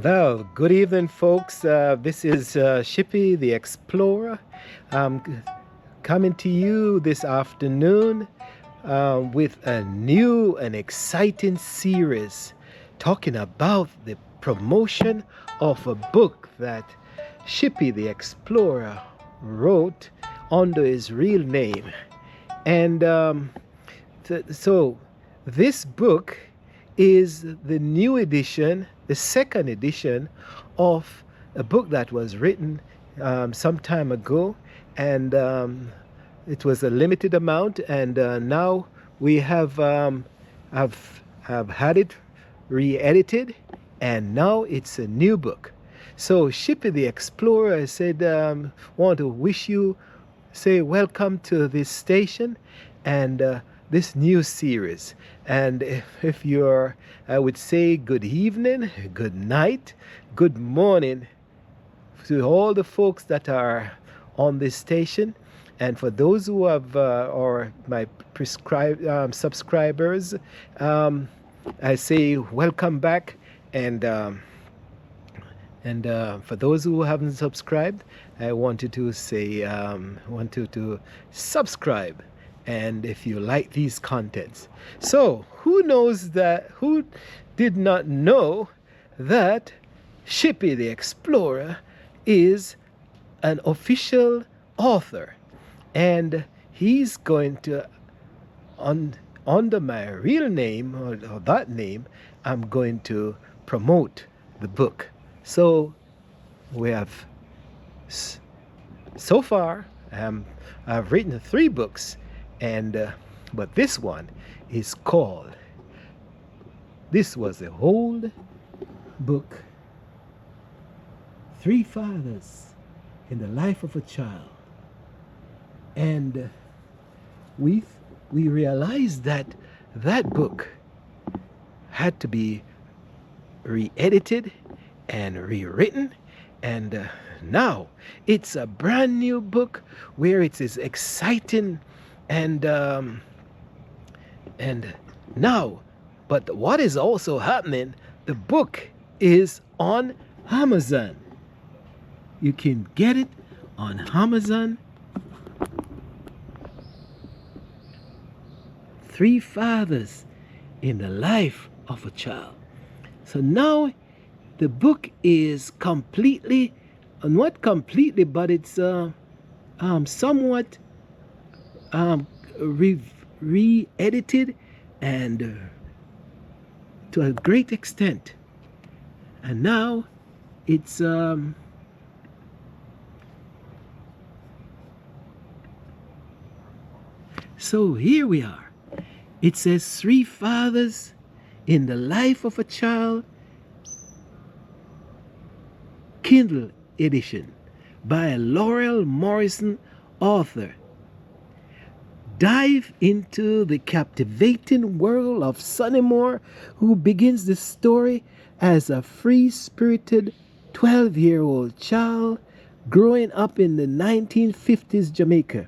Well, good evening, folks. This is Shippy the Explorer coming to you this afternoon with a new and exciting series talking about the promotion of a book that Shippy the Explorer wrote under his real name. And so this book is the new edition, the second edition of a book that was written some time ago, and it was a limited amount, and now we have had it re-edited, and now it's a new book. So Shippy the Explorer said, want to wish you, say welcome to this station and this new series. And if you're, I would say good evening, good night, good morning to all the folks that are on this station. And for those who have, or my subscribers, I say welcome back. And for those who haven't subscribed, I wanted to say, to subscribe. And if you like these contents. So, who did not know that Shippy the Explorer is an official author? And he's going to, under my real name, or that name, I'm going to promote the book. So we have, so far, I've written 3 books, and but this one is called, this was the whole book, 3 Fathers in the Life of a Child. And we realized that that book had to be re-edited and rewritten, and now it's a brand new book where it is exciting and now, but what is also happening, the book is on Amazon. You can get it on Amazon. 3 Fathers in the Life of a Child. So now the book is completely, not completely, but it's somewhat re-edited and to a great extent. And now it's so here we are. It says 3 Fathers in the Life of a Child, Kindle edition by a Laurel Morrison author. Dive into the captivating world of Sonny Moore, who begins the story as a free-spirited 12-year-old child growing up in the 1950s Jamaica.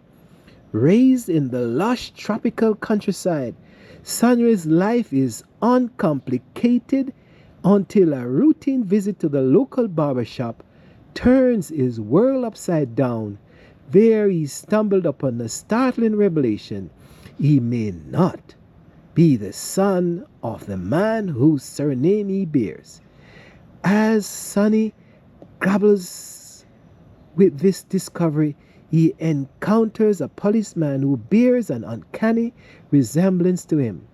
Raised in the lush tropical countryside, Sceneries' life is uncomplicated until a routine visit to the local barbershop turns his world upside down. There he stumbled upon a startling revelation. He may not be the son of the man whose surname he bears. As Sonny grapples with this discovery, he encounters a policeman who bears an uncanny resemblance to him.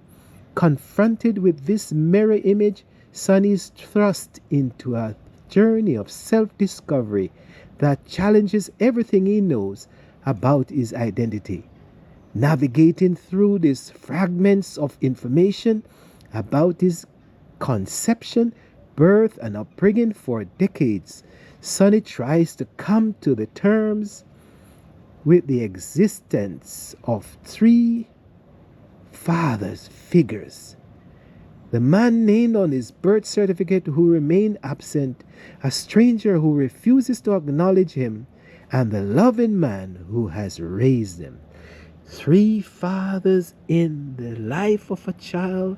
Confronted with this mirror image, Sonny is thrust into a journey of self-discovery that challenges everything he knows about his identity. Navigating through these fragments of information about his conception, birth, and upbringing for decades, Sonny tries to come to the terms with the existence of 3 fathers figures. The man named on his birth certificate who remained absent, a stranger who refuses to acknowledge him, and the loving man who has raised him. 3 fathers in the life of a child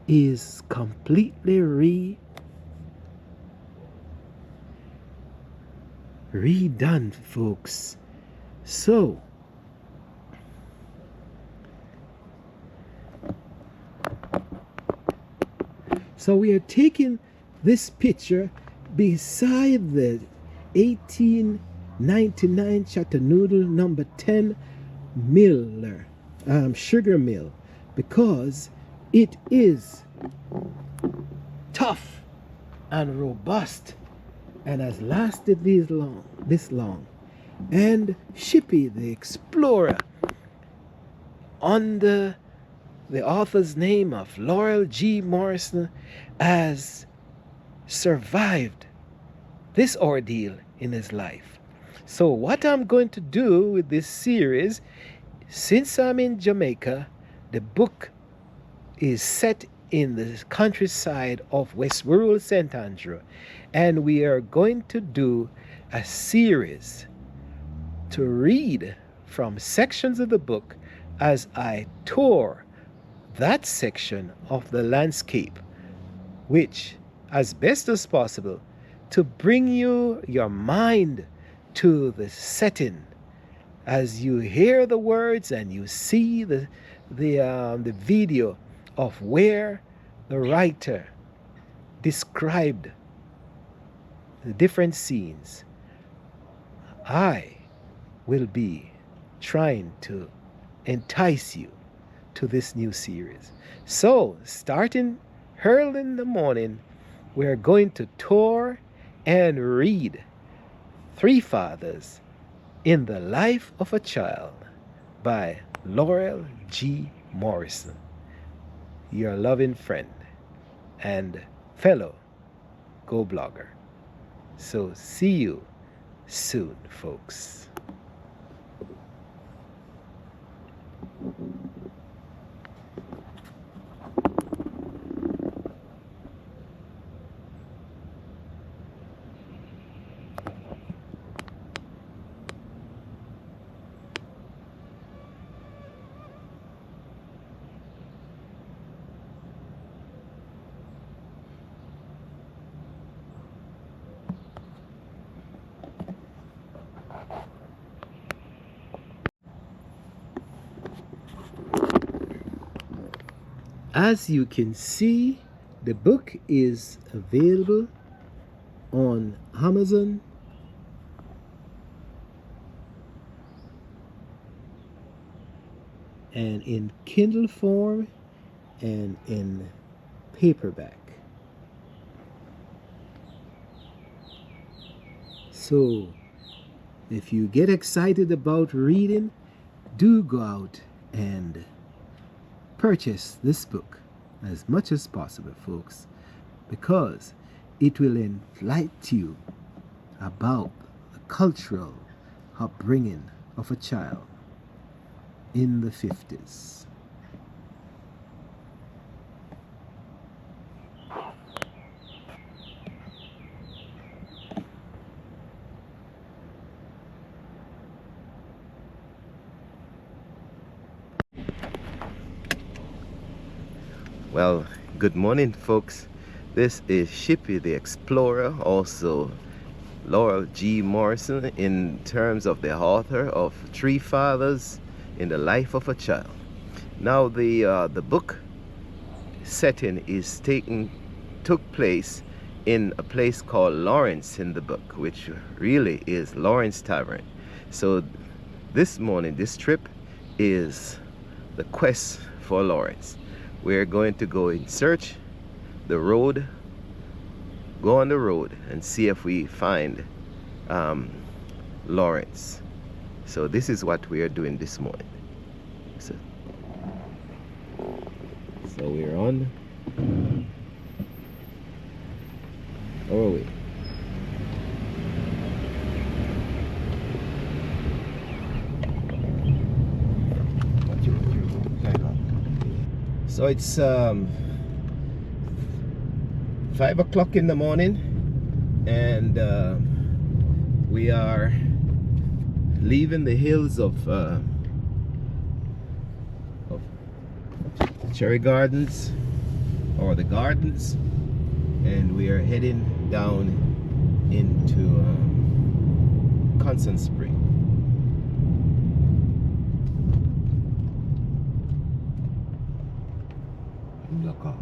is completely redone, folks. So we are taking this picture beside the 1899 Chattanooga number 10 Miller sugar mill, because it is tough and robust and has lasted this long. And Shippy the Explorer, under the author's name of Laurel G. Morrison, has survived this ordeal in his life. So what I'm going to do with this series, since I'm in Jamaica, the book is set in the countryside of West Rural St. Andrew, and we are going to do a series to read from sections of the book as I tour that section of the landscape, which, as best as possible, to bring your mind to the setting as you hear the words and you see the video of where the writer described the different scenes. I will be trying to entice you to this new series. So, starting early in the morning, we're going to tour and read Three Fathers in the Life of a Child by Laurel G. Morrison, your loving friend and fellow go-blogger. So see you soon, folks. As you can see, the book is available on Amazon, and in Kindle form and in paperback. So if you get excited about reading, do go out and purchase this book as much as possible, folks, because it will enlighten you about the cultural upbringing of a child in the 50s. Well, good morning, folks. This is Shippy the Explorer, also Laurel G. Morrison, in terms of the author of Three Fathers in the Life of a Child. Now, the book setting is took place in a place called Lawrence in the book, which really is Lawrence Tavern. So this morning, this trip is the quest for Lawrence. We're going to go and search the road, go on the road and see if we find Lawrence. So this is what we are doing this morning. So we're on our way. So it's 5 o'clock in the morning, and we are leaving the hills of Cherry Gardens, or the gardens, and we are heading down into Constant Spring. Look off.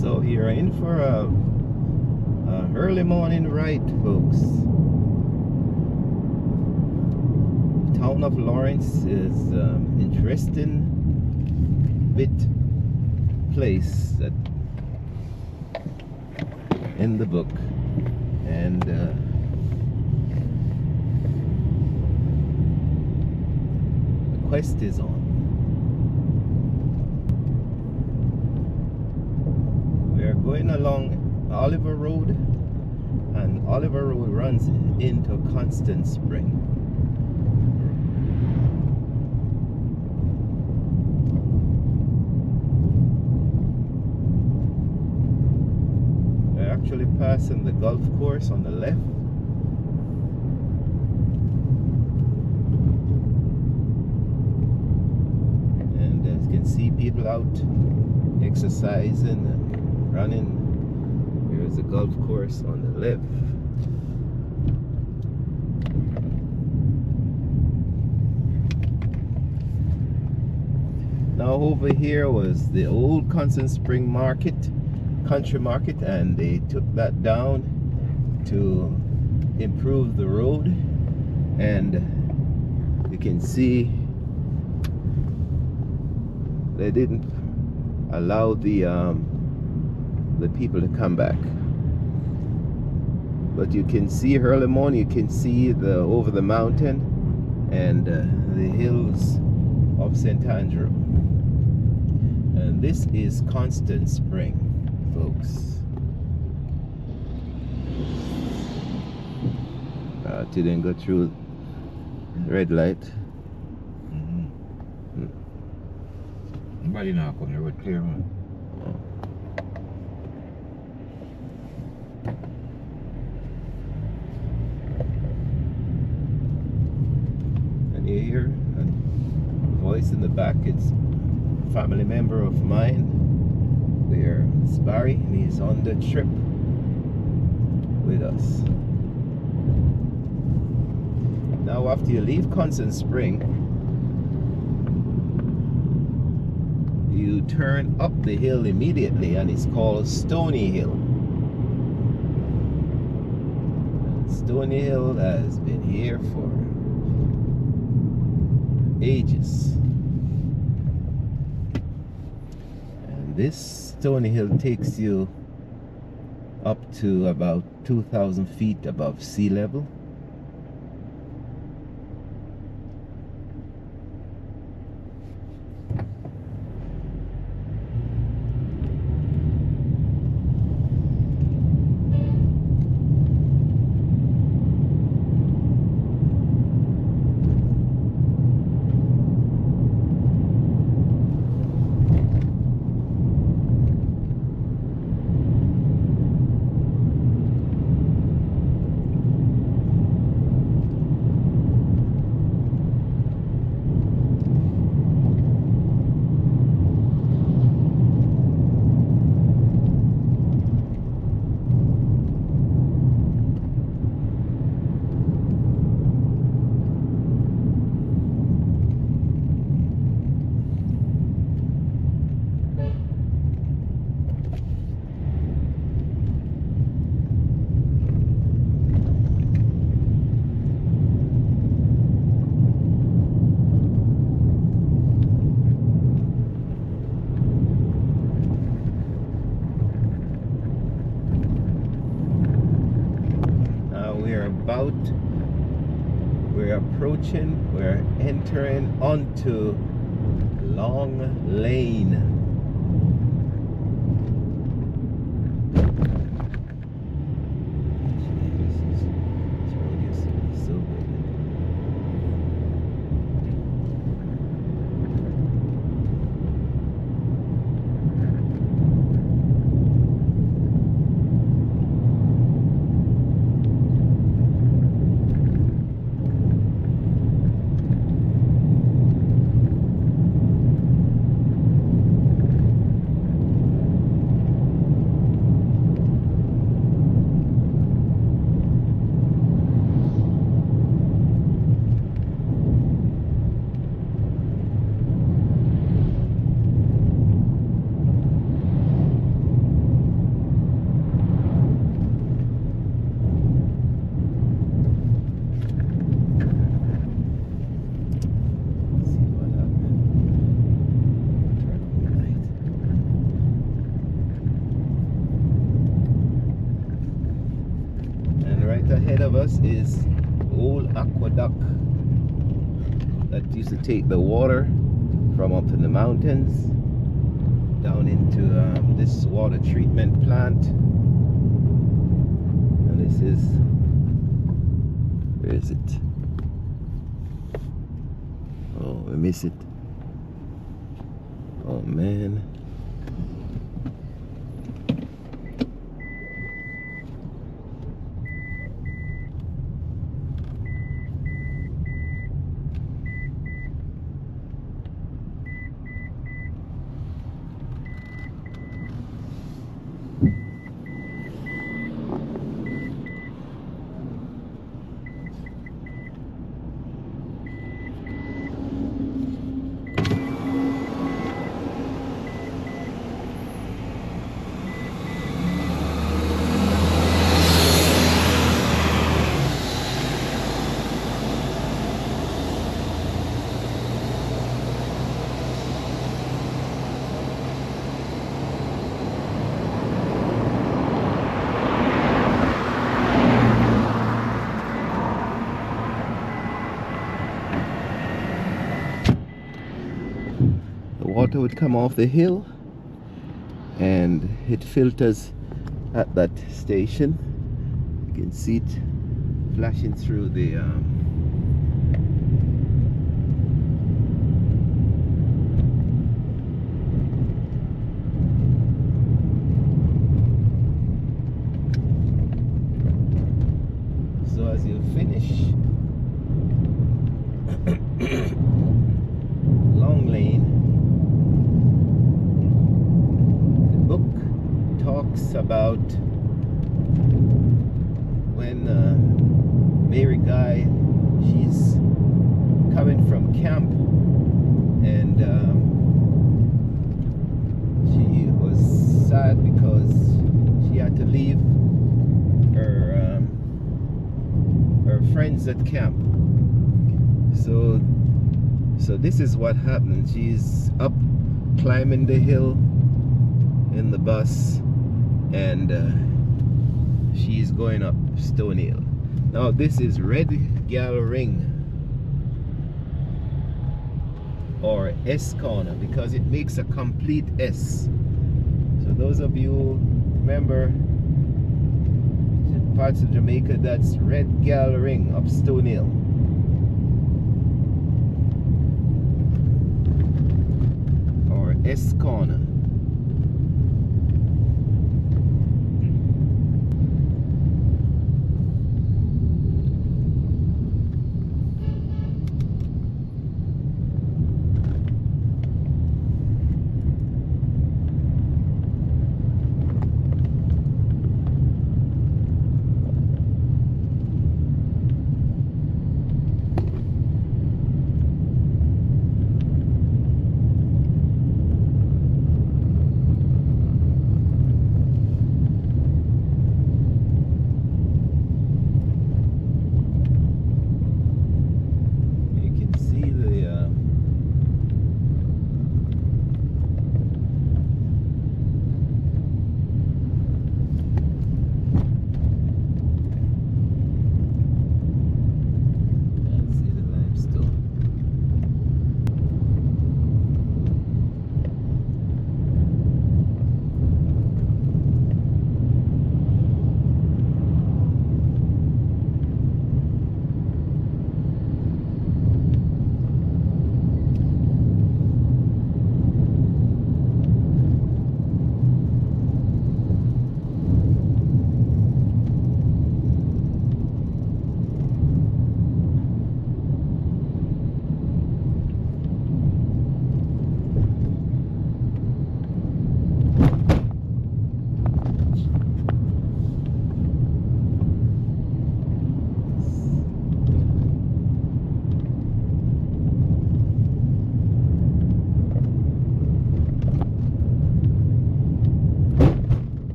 So you're in for a early morning ride, folks. The town of Lawrence is interesting bit place that in the book, and the quest is on. We're going along Oliver Road, and Oliver Road runs into Constant Spring. We're actually passing the golf course on the left. And as you can see, people out exercising and running. Here's the golf course on the left. Now over here was the old Constant Spring Market, Country Market, and they took that down to improve the road. And you can see they didn't allow the people to come back. But you can see early morning, you can see the over the mountain and the hills of St. Andrew. And this is Constant Spring, folks. Didn't go through red light. Nobody now come, the road clear, man. And you hear a voice in the back. It's a family member of mine. It's Barry, and he's on the trip with us. Now after you leave Constant Spring, you turn up the hill immediately, and it's called Stony Hill. And Stony Hill has been here for ages. And this Stony Hill takes you up to about 2,000 feet above sea level. we're entering onto Long Lane. Ahead of us is old aqueduct that used to take the water from up in the mountains down into this water treatment plant. And this is, where is it? Oh, we miss it. Oh man. Water would come off the hill and it filters at that station. You can see it flashing through the so as you finish Long Lane, talks about when Mary Guy, she's coming from camp, and she was sad because she had to leave her her friends at camp. So this is what happened. She's up climbing the hill in the bus, and she's going up Stone Hill. Now this is Red Gal Ring, or S corner, because it makes a complete S. So those of you who remember parts of Jamaica, that's Red Gal Ring up Stone Hill. Or S corner.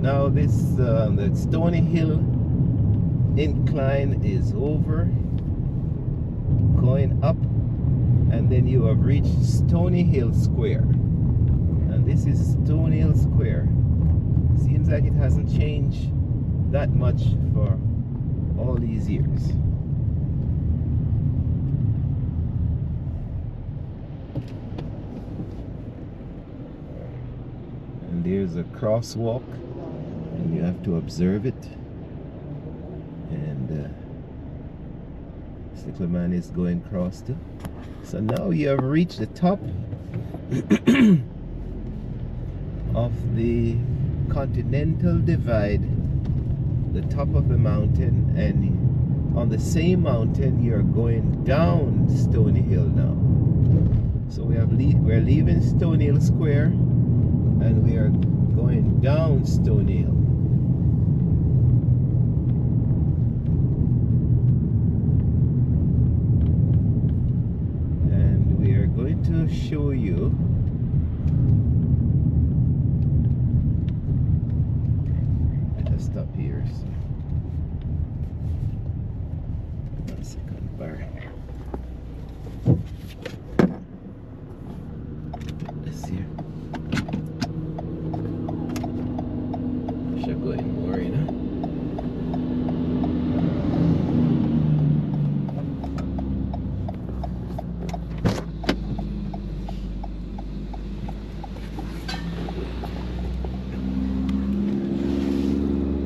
Now this the Stony Hill incline is over, going up, and then you have reached Stony Hill Square. And this is Stony Hill Square. Seems like it hasn't changed that much for all these years. And there's a crosswalk, and you have to observe it. And this little man is going across too. So now you have reached the top of the Continental Divide, the top of the mountain, and on the same mountain you're going down Stony Hill now. So we're leaving Stony Hill Square and we are going down Stony Hill. And we are going to show you stop here. So. 1 second, bar. Let's see here. Should go in more, you know.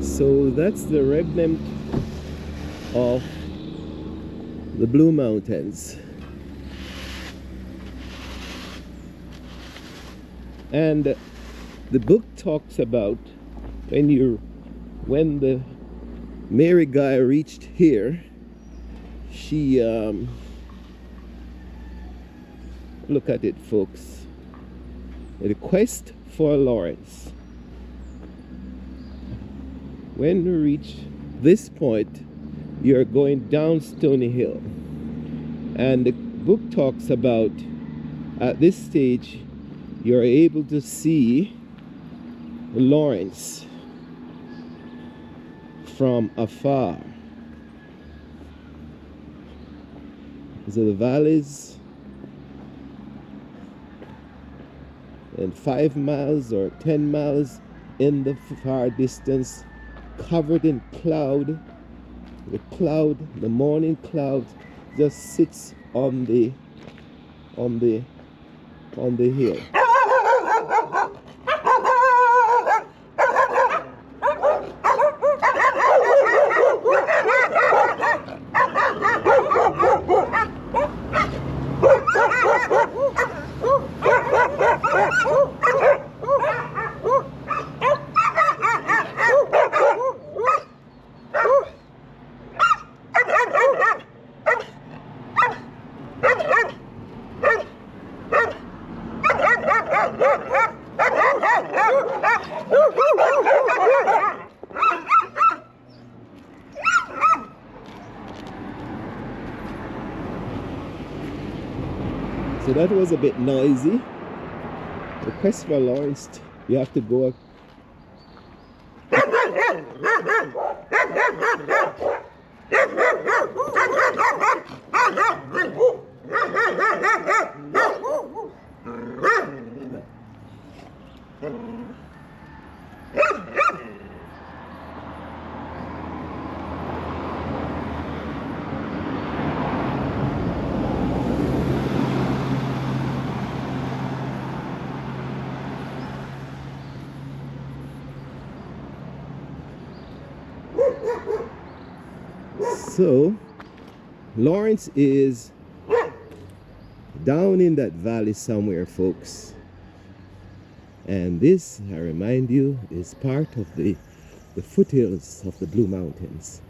So that's the remnant of the Blue Mountains. And the book talks about when the Mary Guy reached here, she look at it, folks. The quest for Lawrence. When you reach this point, you're going down Stony Hill. And the book talks about at this stage, you're able to see Lawrence from afar. So the valleys, and 5 miles or 10 miles in the far distance, covered in cloud. The morning cloud just sits on the hill. So that was a bit noisy. The quest for Lawrence, you have to go up. So Lawrence is down in that valley somewhere, folks. And this, I remind you, is part of the foothills of the Blue Mountains.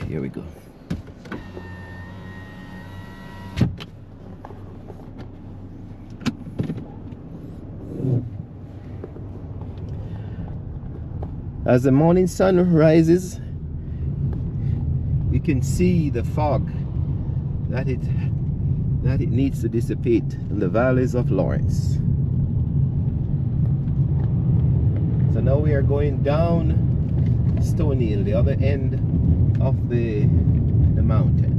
Here we go. As the morning sun rises, you can see the fog that it needs to dissipate in the valleys of Lawrence. So now we are going down Stony Hill, the other end of the mountain.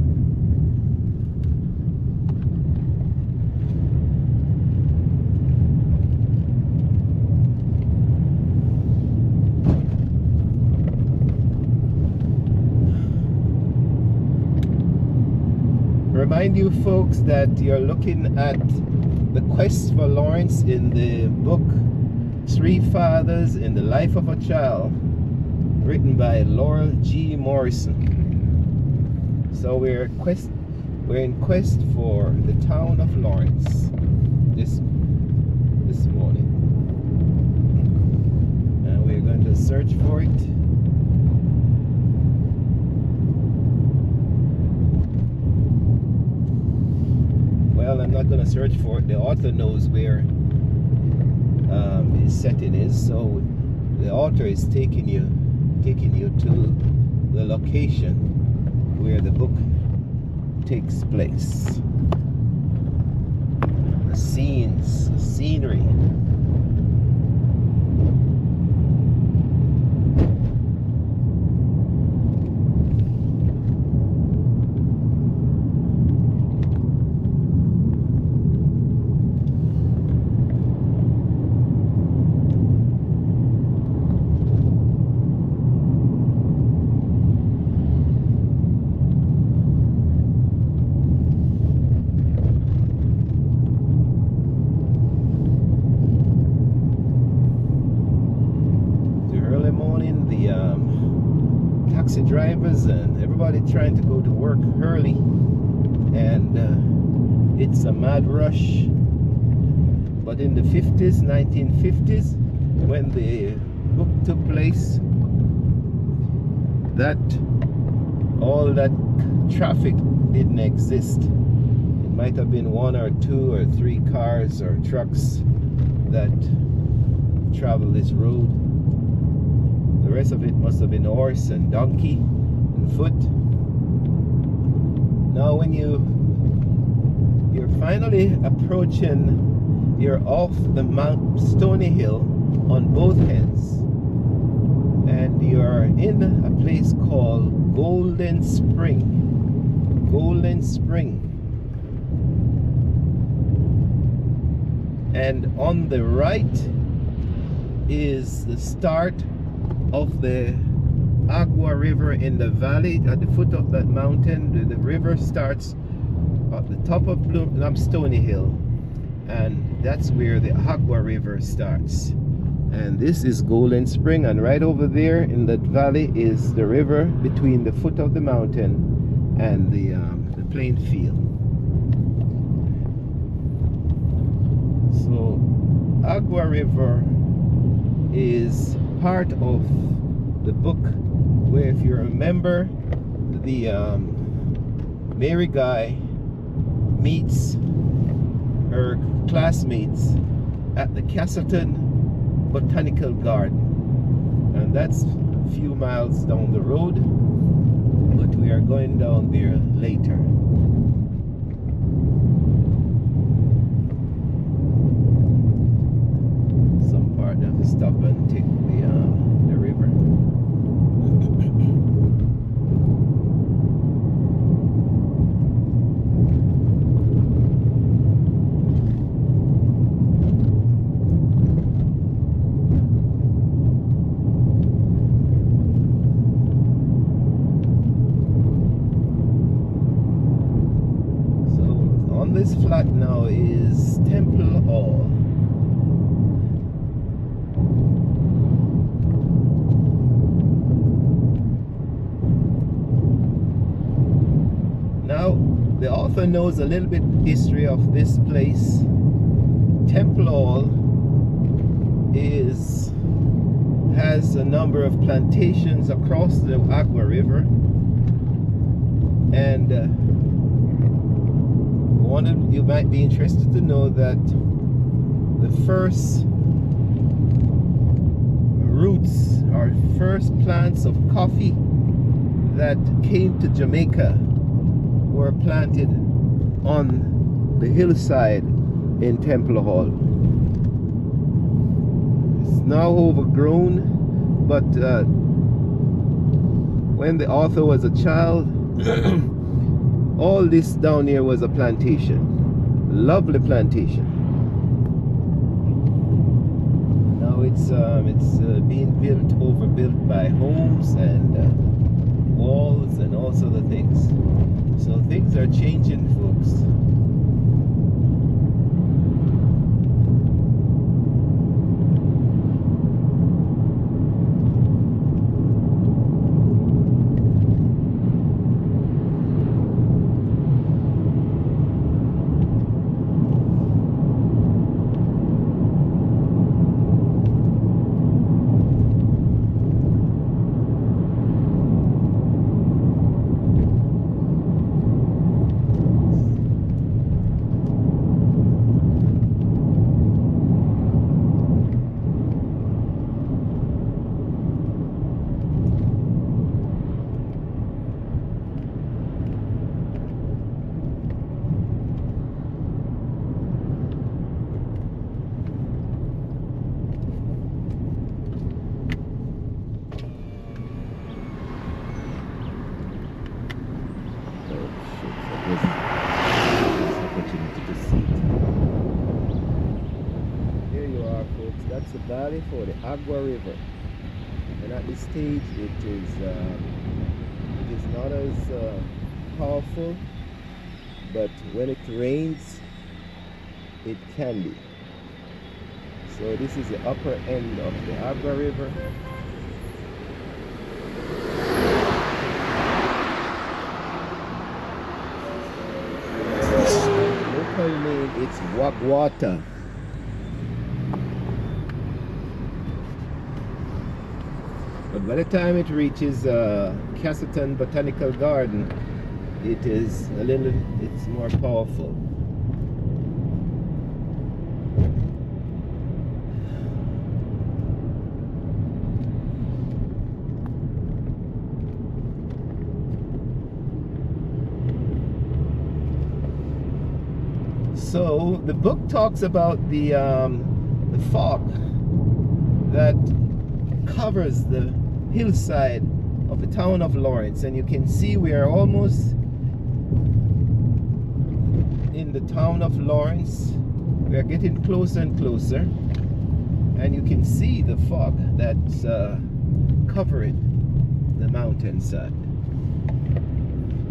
Remind you folks that you're looking at The Quest for Lawrence in the book Three Fathers in the Life of a Child, written by Laurel G. Morrison. So we're in quest for the town of Lawrence this morning, and we're going to search for it. Well, I'm not going to search for it. The author knows where his setting is, so the author is taking you to the location where the book takes place. The scenes, the scenery. Taxi drivers and everybody trying to go to work early, and it's a mad rush. But in the 50s, 1950s, when the book took place, that all that traffic didn't exist. It might have been 1 or 2 or 3 cars or trucks that travel this road. The rest of it must have been horse and donkey and foot. Now when you're finally approaching, you're off the Mount Stony Hill on both ends, and you're in a place called Golden Spring. Golden Spring. And on the right is the start of the Agua River in the valley at the foot of that mountain. The river starts at the top of Stony Hill, and that's where the Agua River starts. And this is Golden Spring, and right over there in that valley is the river between the foot of the mountain and the plain field. So Agua River is part of the book where, if you remember, the Mary Guy meets her classmates at the Castleton Botanical Garden, and that's a few miles down the road, but we are going down there later. Some part I have to stop and take the river. This flat now is Temple Hall. Now the author knows a little bit history of this place. Temple Hall has a number of plantations across the Agua River, and you might be interested to know that the first route roots or first plants of coffee that came to Jamaica were planted on the hillside in Temple Hall. It's now overgrown, but when the author was a child, all this down here was a plantation. Lovely plantation. Now it's being overbuilt by homes and walls and all sorts of things. So things are changing, folks. Here you are, folks. That's the valley for the Agua River, and at this stage it is not as powerful, but when it rains it can be. So this is the upper end of the Agua River. Local name, it's Wagwata. But by the time it reaches Castleton Botanical Garden, it's more powerful. So the book talks about the fog that covers the hillside of the town of Lawrence, and you can see we are almost in the town of Lawrence. We are getting closer and closer, and you can see the fog that's covering the mountainside.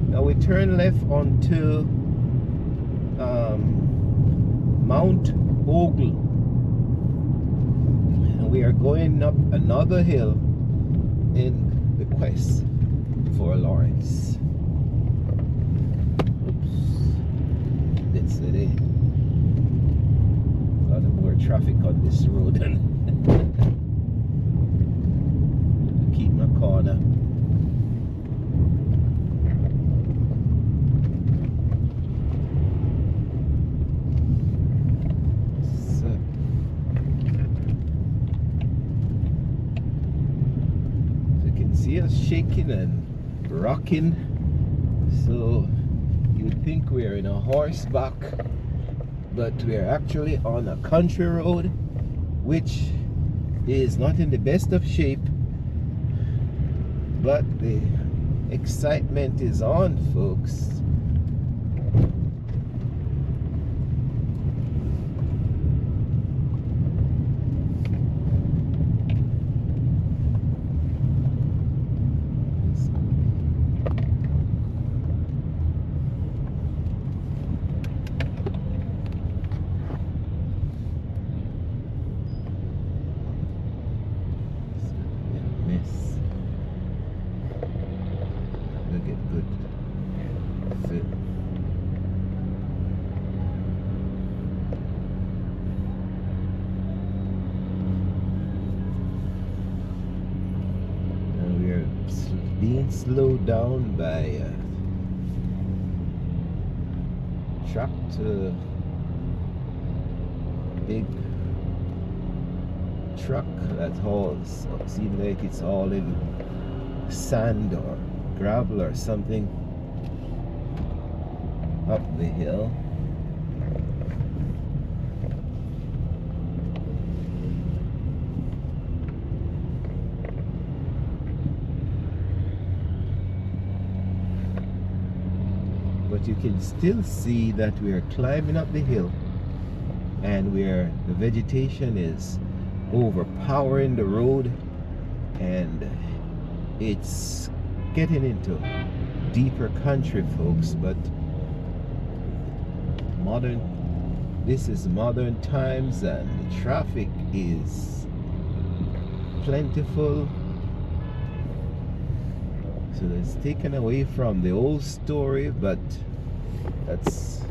Now we turn left onto Mount Ogle, and we are going up another hill in the quest for Lawrence. Oops, that's it. A lot more traffic on this road and keep my corner. See us shaking and rocking, so you'd think we're in a horseback, but we're actually on a country road which is not in the best of shape, but the excitement is on, folks. Being slowed down by a big truck that hauls, seems like it's all in sand or gravel or something up the hill. But you can still see that we are climbing up the hill, and where the vegetation is overpowering the road, and it's getting into deeper country, folks. But this is modern times, and the traffic is plentiful, so it's taken away from the old story. But that's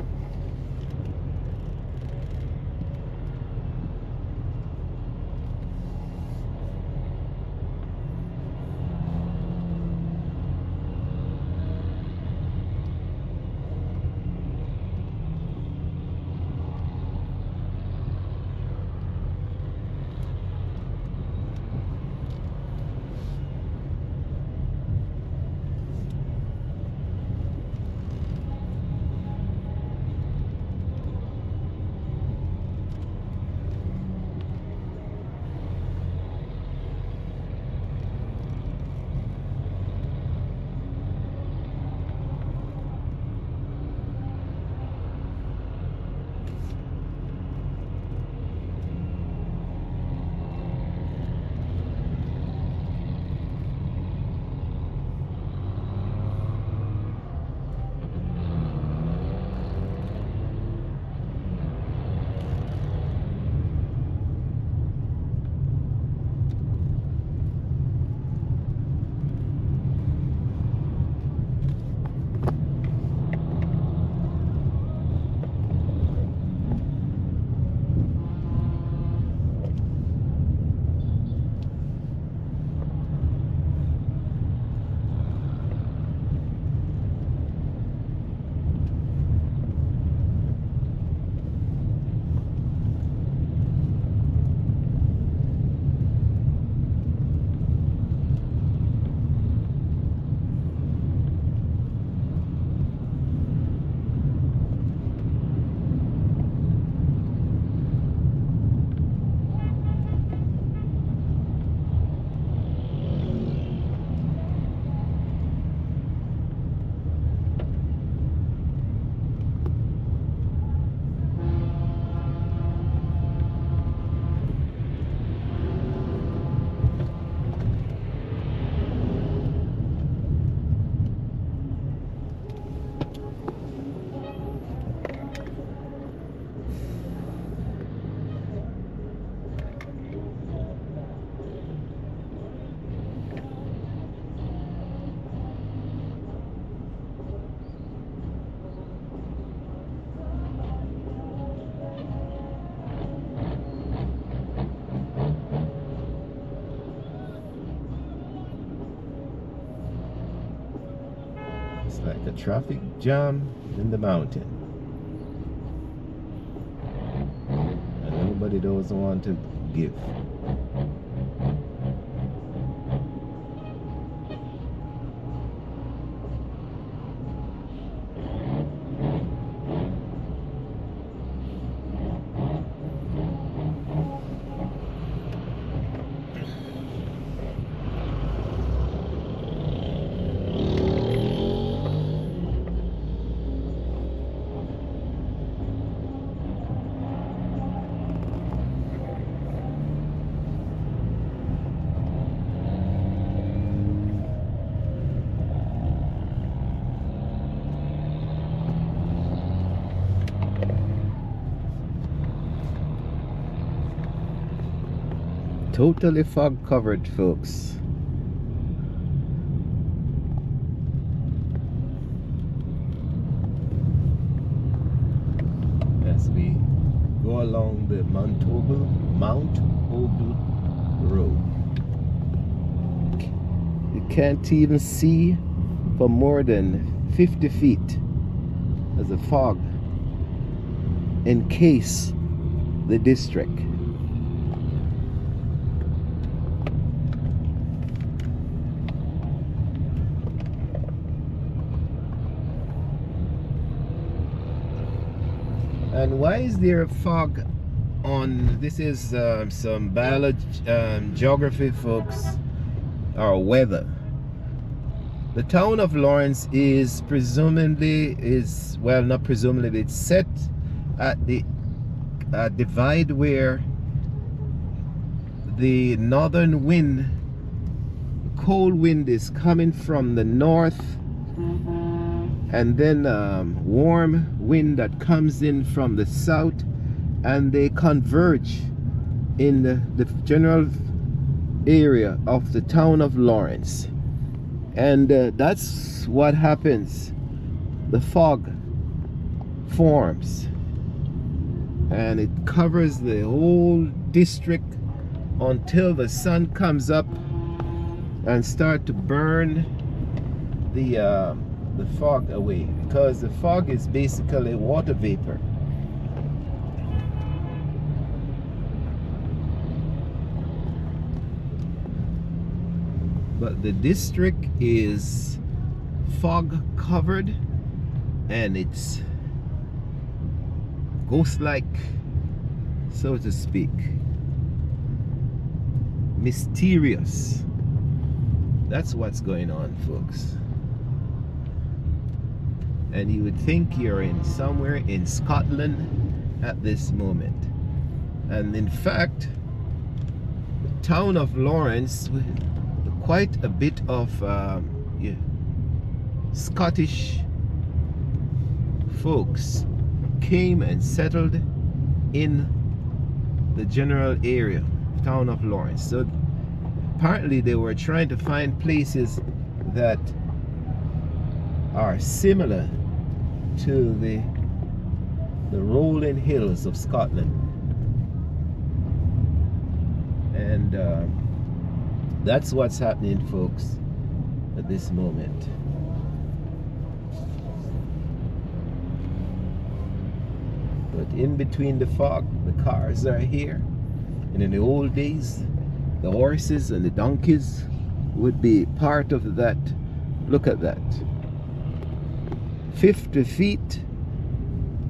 like a traffic jam in the mountain, and nobody doesn't want to give. Totally fog covered, folks. As we go along the Mount Hoble Road, you can't even see for more than 50 feet as the fog encase the district. And why is there a fog on? This is some biology, geography, folks, or weather. The town of Lawrence is well, not presumably, it's set at the divide where the northern wind, cold wind, is coming from the north, and then warm wind that comes in from the south, and they converge in the general area of the town of Lawrence. And that's what happens. The fog forms and it covers the whole district until the sun comes up and start to burn the fog away, because the fog is basically water vapor. But the district is fog covered and it's ghost-like, so to speak, mysterious. That's what's going on, folks. And you would think you're in somewhere in Scotland at this moment. And in fact, the town of Lawrence, quite a bit of Scottish folks came and settled in the general area, town of Lawrence. So apparently they were trying to find places that are similar to the rolling hills of Scotland. And that's what's happening, folks, at this moment. But in between the fog, the cars are here. And in the old days, the horses and the donkeys would be part of that. Look at that. 50 feet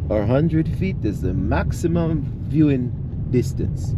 or 100 feet is the maximum viewing distance.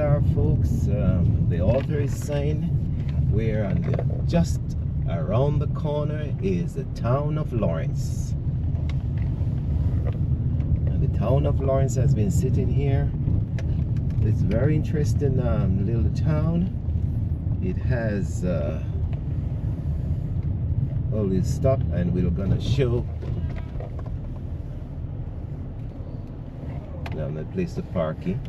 are, folks. The altar is saying we're on just around the corner is the town of Lawrence. And the town of Lawrence has been sitting here. It's very interesting little town. It has we'll stop and we're gonna show down that place to parking.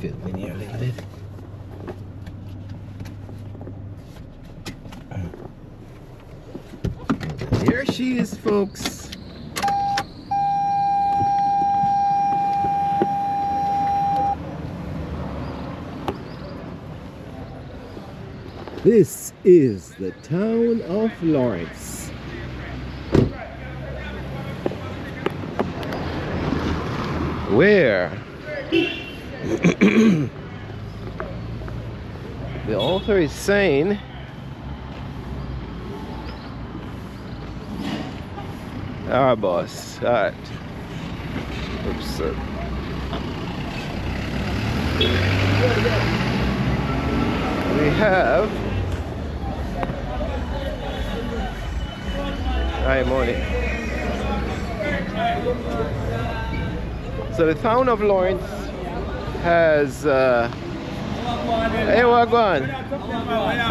Fit in here a little bit. Here she is, folks. This is the town of Lawrence. Where the author is saying our boss. Alright. Oops. We have hi morning. So the town of Lawrence has hey, what going?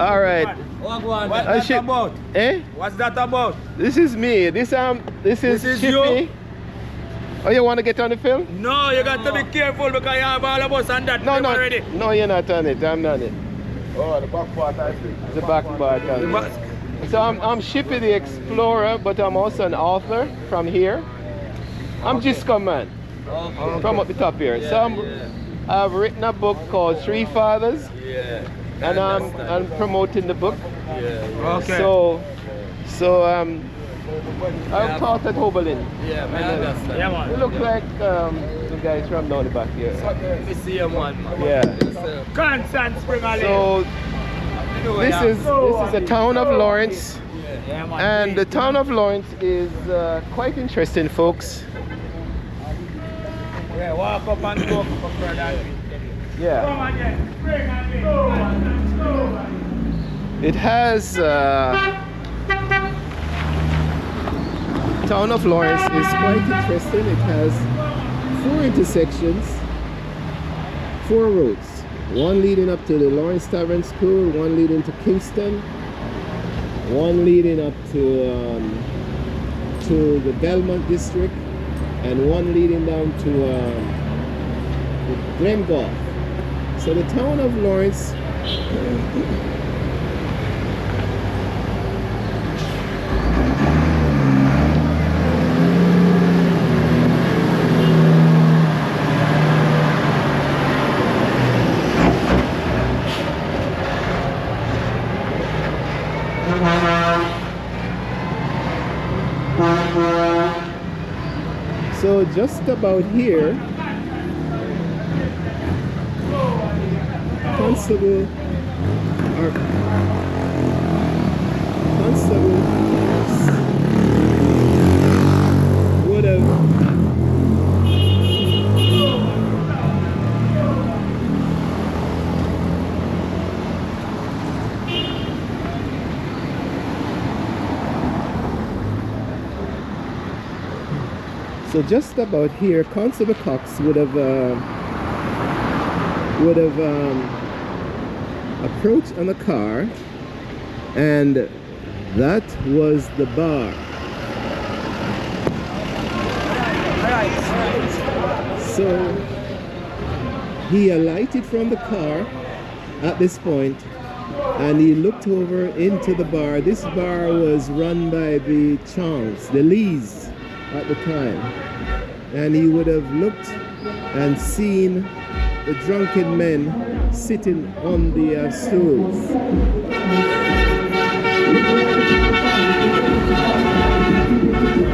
All right. What's that about? Eh? What's that about? This is me. This is you? Chippy. Oh, you want to get on the film? No, you got to be careful because you have all of us on that film already. No, you're not on it. I'm on it. Oh, the back part I see. The back part. So I'm Chippy the Explorer, but I'm also an author from here. I'm just man. Okay. From up the top here. Yeah, So I've written a book called Three Fathers. Yeah. And I'm promoting the book. Yeah. Okay. So I've taught at Hoberlin. Yeah, man, I understand. Yeah, man. You look like the guys from down the back here. We see him one, man. Yeah. Constant Spring Alley. So this is the town of Lawrence. Yeah, man. And the town of Lawrence is quite interesting, folks. Yeah, walk up and go up further. Yeah. Come again. Spring Alley. It has town of Lawrence is quite interesting. It has 4 intersections, 4 roads. One leading up to the Lawrence Tavern School, one leading to Kingston, one leading up to the Belmont District, and one leading down to Glen. So the town of Lawrence so just about here, Constable would have so just about here, Constable Cox would have approached on a car, and that was the bar. So he alighted from the car at this point and he looked over into the bar. This bar was run by the Chongs, the Lees at the time, and he would have looked and seen the drunken men sitting on the stools.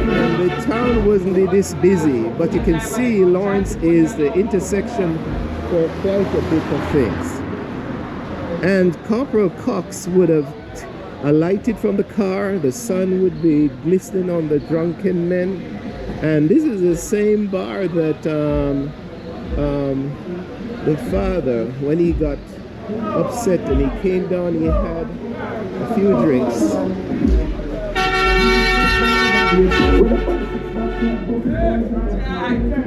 And the town wasn't this busy, but you can see Lawrence is the intersection for quite a bit of things. And Corporal Cox would have alighted from the car, the sun would be glistening on the drunken men, and this is the same bar that the father, when he got upset and he came down, he had a few drinks.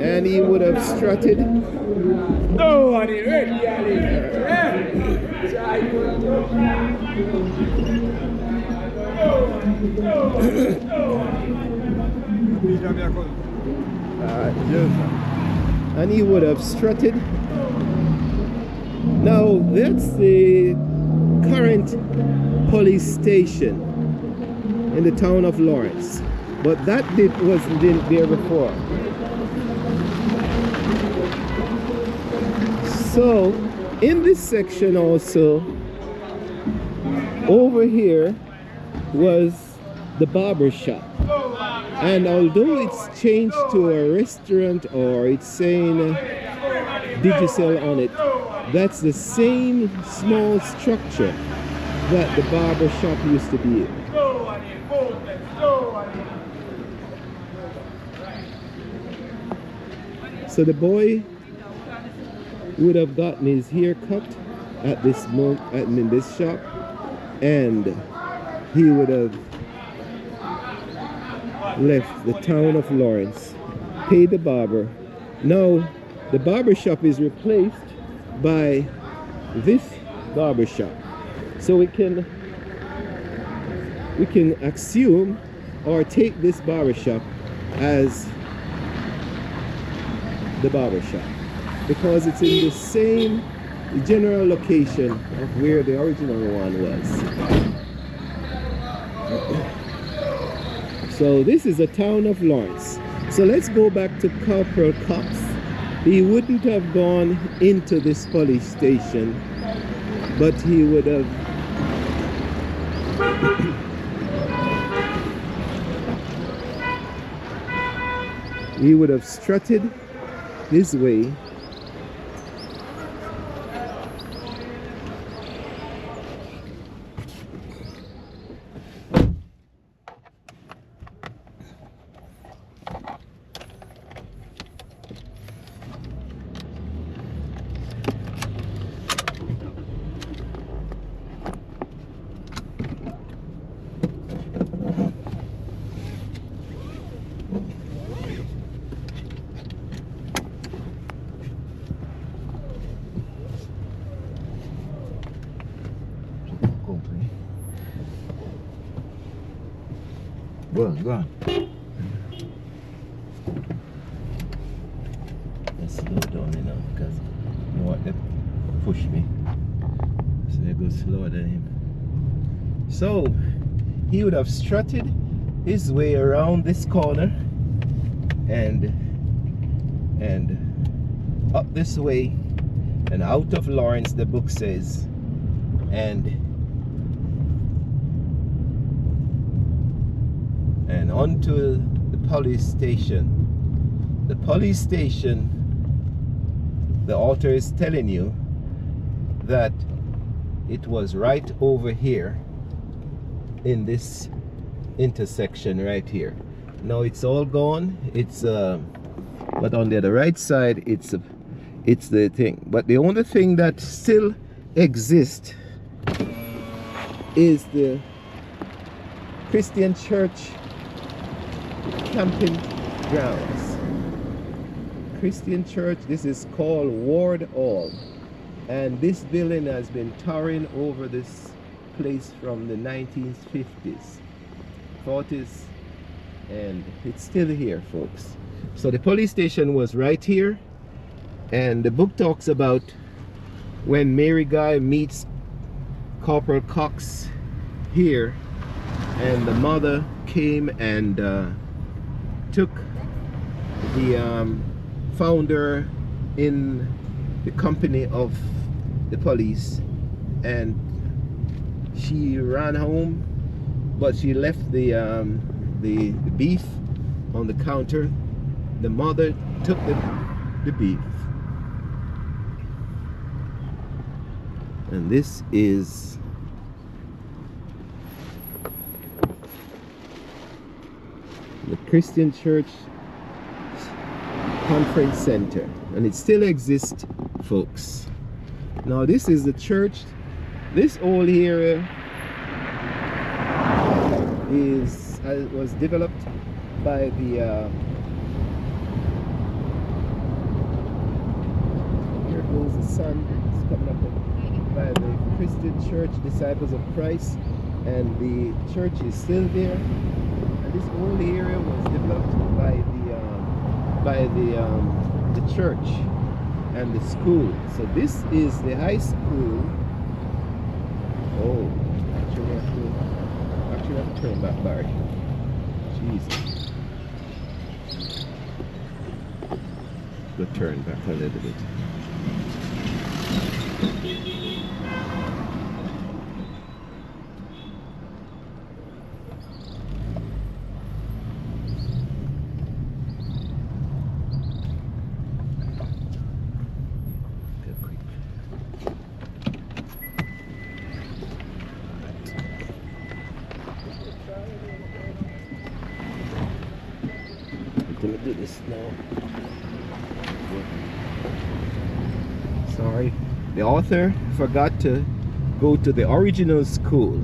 And he would have strutted. And he would have strutted. Now that's the current police station in the town of Lawrence, but that wasn't there before. So in this section also, over here was the barber shop, and although it's changed to a restaurant or it's saying Digicel on it, that's the same small structure that the barber shop used to be in. So the boy would have gotten his hair cut at this moment in this shop, and he would have left the town of Lawrence, paid the barber. Now the barber shop is replaced by this barber shop, so we can assume or take this barber shop as the barber shop, because it's in the same general location of where the original one was. So this is the town of Lawrence. So let's go back to Corporal Cox. He wouldn't have gone into this police station, but he would have strutted this way . Go on. Let's slow down, you know, because you don't want them to push me. So they go slower than him. So he would have strutted his way around this corner and up this way and out of Lawrence, the book says, and onto the police station. The police station, the author is telling you that it was right over here in this intersection right here. Now it's all gone. It's but on the other right side, it's the thing. But the only thing that still exists is the Christian church camping grounds. Christian church, this is called Ward Hall, and this building has been towering over this place from the 1950s, 40s, and it's still here, folks. So the police station was right here, and the book talks about when Mary Guy meets Corporal Cox here, and the mother came and took the founder in the company of the police, and she ran home, but she left the beef on the counter. The mother took the beef, and this is the Christian Church Conference Center, and it still exists, folks. Now this is the church. This whole area was developed by the here goes the sun. It's coming up by the Christian Church Disciples of Christ, and the church is still there. And this whole area was developed by the church and the school. So this is the high school. Oh, actually I have to turn back, Barry. Jesus. Go turn back a little bit. Gonna do this now. Sorry, the author forgot to go to the original school.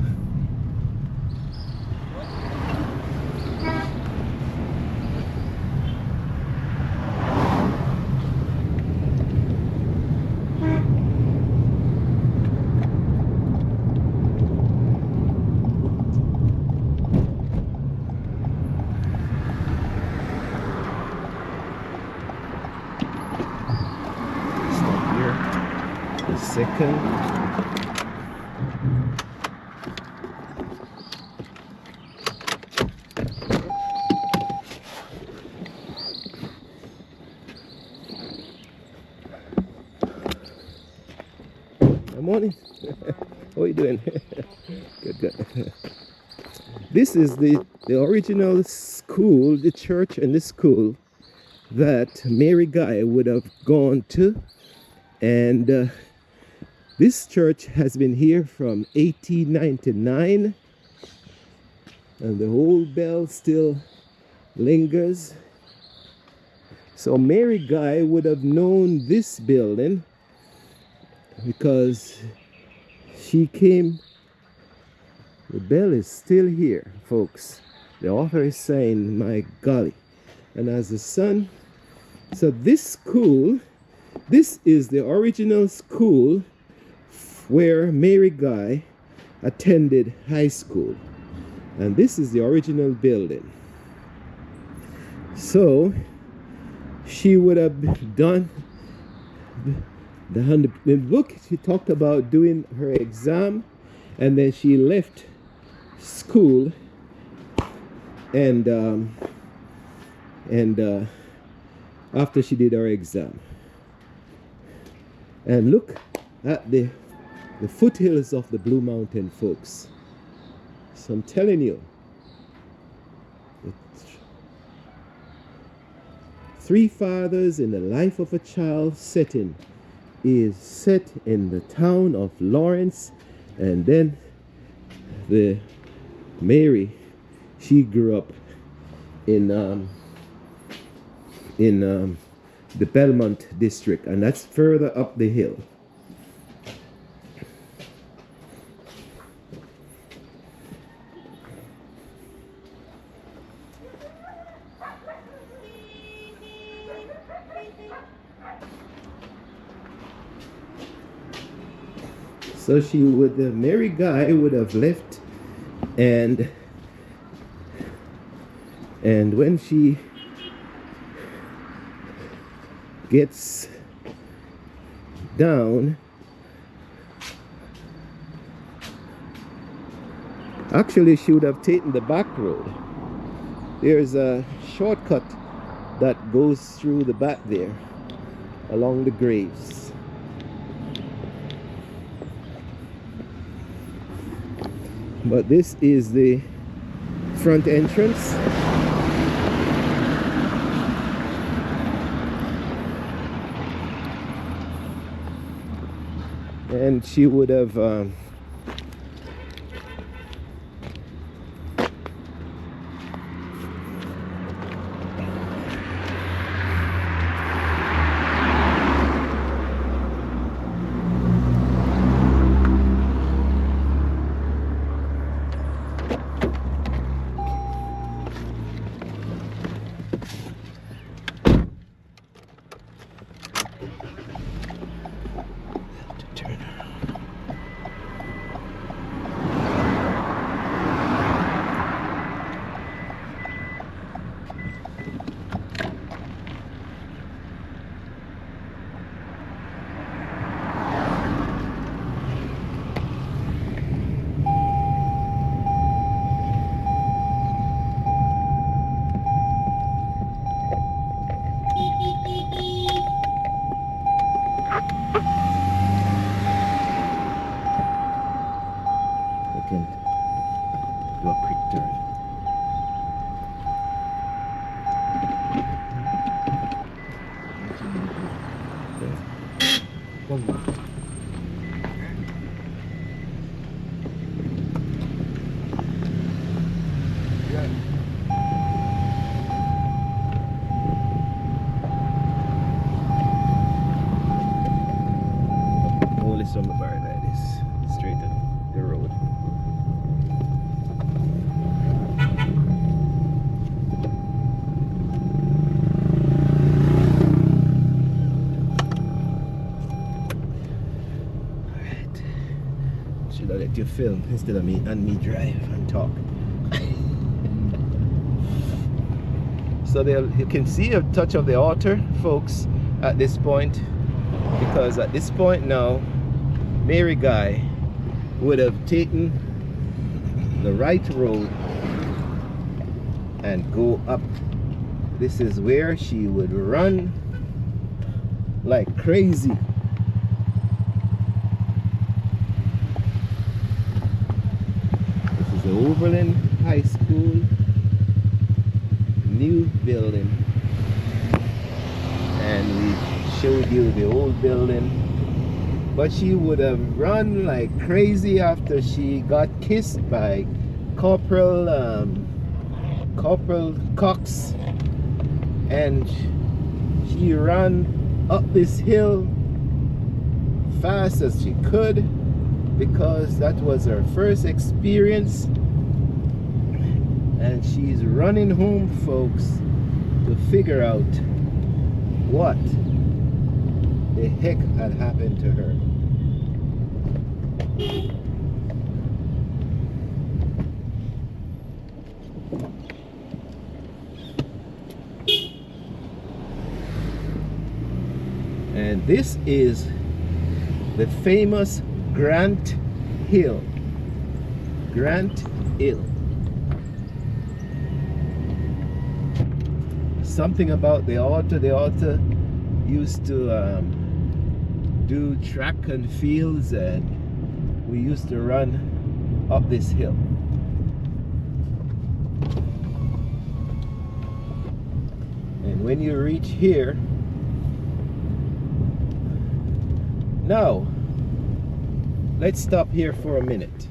Second. Good morning. How are you doing? Good. This is the original school, the church and the school that Mary Guy would have gone to, and this church has been here from 1899, and the old bell still lingers. So Mary Guy would have known this building because she came. The bell is still here, folks. The author is saying, my golly. And as the sun, so this school, this is the original school where Mary Guy attended high school, and this is the original building. So she would have done the book. She talked about doing her exam, and then she left school, and after she did her exam, and look at the foothills of the Blue Mountain, folks. So I'm telling you, Three Fathers in the Life of a Child setting is set in the town of Lawrence, and then the Mary, she grew up in the Belmont district, and that's further up the hill. So she would, Mary Guy would have left, and when she gets down, actually she would have taken the back road. There's a shortcut that goes through the back there along the graves. But this is the front entrance. And she would have do a quick turn. One more. Only some bar like this, straight to the road. Alright. Should I let you film instead of me drive and talk? So there, you can see a touch of the altar, folks, at this point, because at this point now, Mary Guy would have taken the right road and go up. This is where she would run like crazy. This is the Overland High School, new building, and we showed you the old building. But she would have run like crazy after she got kissed by Corporal Cox, and she ran up this hill fast as she could because that was her first experience, and she's running home, folks, to figure out what the heck had happened to her. And this is the famous Grant Hill. Grant Hill. Something about the altar. The altar used to do track and fields, and we used to run up this hill. And when you reach here, now let's stop here for a minute.